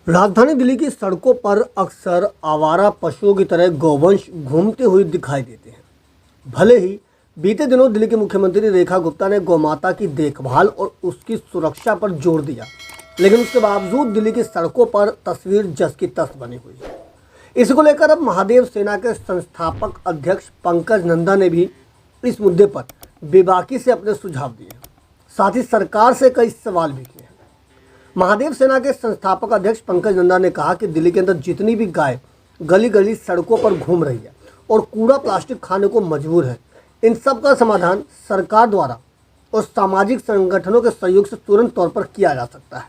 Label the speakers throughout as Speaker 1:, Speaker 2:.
Speaker 1: राजधानी दिल्ली की सड़कों पर अक्सर आवारा पशुओं की तरह गौवंश घूमते हुए दिखाई देते हैं। भले ही बीते दिनों दिल्ली की मुख्यमंत्री रेखा गुप्ता ने गौमाता की देखभाल और उसकी सुरक्षा पर जोर दिया, लेकिन उसके बावजूद दिल्ली की सड़कों पर तस्वीर जस की तस बनी हुई है। इसी को लेकर अब महादेव सेना के संस्थापक अध्यक्ष पंकज नंदा ने भी इस मुद्दे पर बेबाकी से अपने सुझाव दिए, साथ ही सरकार से कई सवाल भी किए हैं। महादेव सेना के संस्थापक अध्यक्ष पंकज नंदा ने कहा कि दिल्ली के अंदर जितनी भी गाय गली गली सड़कों पर घूम रही है और कूड़ा प्लास्टिक खाने को मजबूर है, इन सब का समाधान सरकार द्वारा और सामाजिक संगठनों के सहयोग से तुरंत तौर पर किया जा सकता है।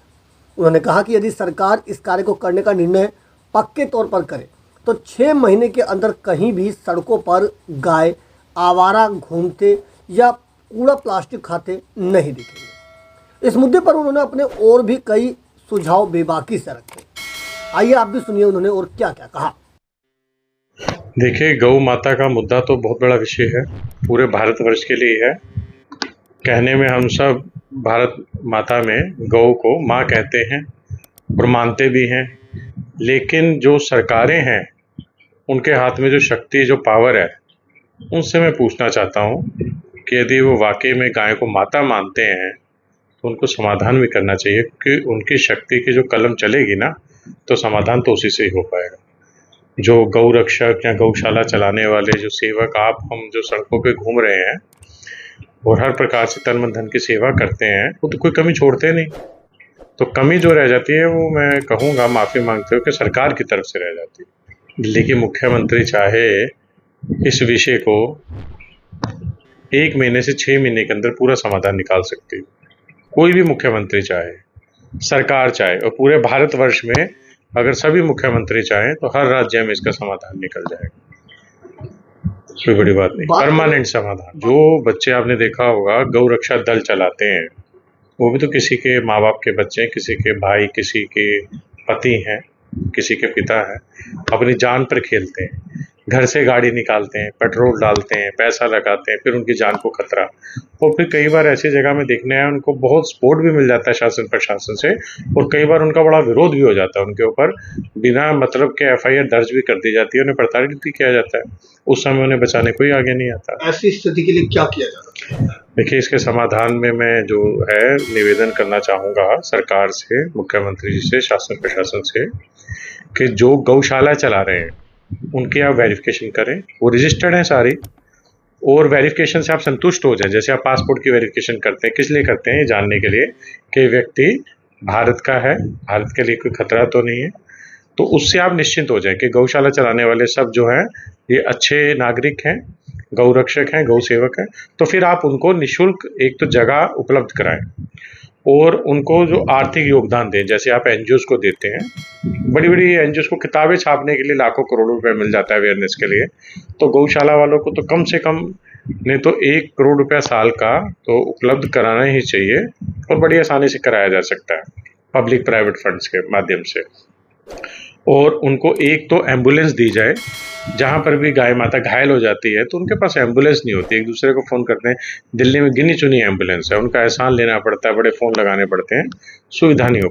Speaker 1: उन्होंने कहा कि यदि सरकार इस कार्य को करने का निर्णय पक्के तौर पर करे तो 6 महीने के अंदर कहीं भी सड़कों पर गाय आवारा घूमते या कूड़ा प्लास्टिक खाते नहीं दिखेंगे। इस मुद्दे पर उन्होंने अपने और भी कई सुझाव बेबाकी से रखे। आइए आप भी सुनिए उन्होंने और क्या क्या कहा।
Speaker 2: देखिए, गौ माता का मुद्दा तो बहुत बड़ा विषय है, पूरे भारतवर्ष के लिए है। कहने में हम सब भारत माता में गौ को माँ कहते हैं और मानते भी हैं, लेकिन जो सरकारें हैं उनके हाथ में जो शक्ति, जो पावर है, उनसे मैं पूछना चाहता हूँ कि यदि वो वाकई में गाय को माता मानते हैं तो उनको समाधान भी करना चाहिए, क्योंकि उनकी शक्ति की जो कलम चलेगी ना, तो समाधान तो उसी से ही हो पाएगा। जो गौ रक्षक या गौशाला चलाने वाले जो सेवक आप हम जो सड़कों पे घूम रहे हैं और हर प्रकार से तन मन धन की सेवा करते हैं, वो तो कोई कमी छोड़ते नहीं। तो कमी जो रह जाती है वो मैं कहूँगा, माफ़ी मांगते हो, कि सरकार की तरफ से रह जाती है। दिल्ली की मुख्यमंत्री चाहे इस विषय को 1 महीने से 6 महीने के अंदर पूरा समाधान निकाल सकती है। कोई भी मुख्यमंत्री चाहे, सरकार चाहे, और पूरे भारतवर्ष में अगर सभी मुख्यमंत्री चाहें तो हर राज्य में इसका समाधान निकल जाएगा। कोई बड़ी बात नहीं, परमानेंट समाधान। जो बच्चे आपने देखा होगा गौ रक्षा दल चलाते हैं, वो भी तो किसी के माँ बाप के बच्चे हैं, किसी के भाई, किसी के पति हैं, किसी के पिता हैं, अपनी जान पर खेलते हैं। घर से गाड़ी निकालते हैं, पेट्रोल डालते हैं, पैसा लगाते हैं, फिर उनकी जान को खतरा। और फिर कई बार ऐसी जगह में देखने आए, उनको बहुत सपोर्ट भी मिल जाता है शासन प्रशासन से, और कई बार उनका बड़ा विरोध भी हो जाता है। उनके ऊपर बिना मतलब के FIR दर्ज भी कर दी जाती है, उन्हें प्रताड़ित भी किया जाता है। उस समय उन्हें बचाने कोई आगे नहीं आता।
Speaker 1: ऐसी स्थिति के लिए क्या किया जा सकता है?
Speaker 2: देखिए, इसके समाधान में मैं जो है निवेदन करना चाहूँगा सरकार से, मुख्यमंत्री जी से, शासन प्रशासन से, कि जो गौशाला चला रहे हैं उनकी आप वेरिफिकेशन करें। वो रजिस्टर्ड हैं सारी, और वेरिफिकेशन से आप संतुष्ट हो जाएं। जैसे आप पासपोर्ट की वेरिफिकेशन करते हैं, किस लिए करते हैं? ये जानने के लिए कि व्यक्ति भारत का है, भारत के लिए कोई खतरा तो नहीं है। तो उससे आप निश्चिंत हो जाएं कि गौशाला चलाने वाले सब जो हैं ये अच्छे नागरिक हैं, गौ रक्षक हैं, गौ सेवक हैं। तो फिर आप उनको निःशुल्क एक तो जगह उपलब्ध कराएं और उनको जो आर्थिक योगदान दें। जैसे आप NGOs को देते हैं, बड़ी बड़ी NGOs को किताबें छापने के लिए लाखों करोड़ों रुपए मिल जाता है अवेयरनेस के लिए, तो गौशाला वालों को तो कम से कम नहीं तो 1 करोड़ रुपया साल का तो उपलब्ध कराना ही चाहिए, और बड़ी आसानी से कराया जा सकता है पब्लिक प्राइवेट फंड्स के माध्यम से। और उनको एक तो एम्बुलेंस दी जाए, जहाँ पर भी गाय माता घायल हो जाती है तो उनके पास एम्बुलेंस नहीं होती, एक दूसरे को फ़ोन करते हैं। दिल्ली में गिनी चुनी एम्बुलेंस है, उनका एहसान लेना पड़ता है, बड़े फ़ोन लगाने पड़ते हैं, सुविधा नहीं हो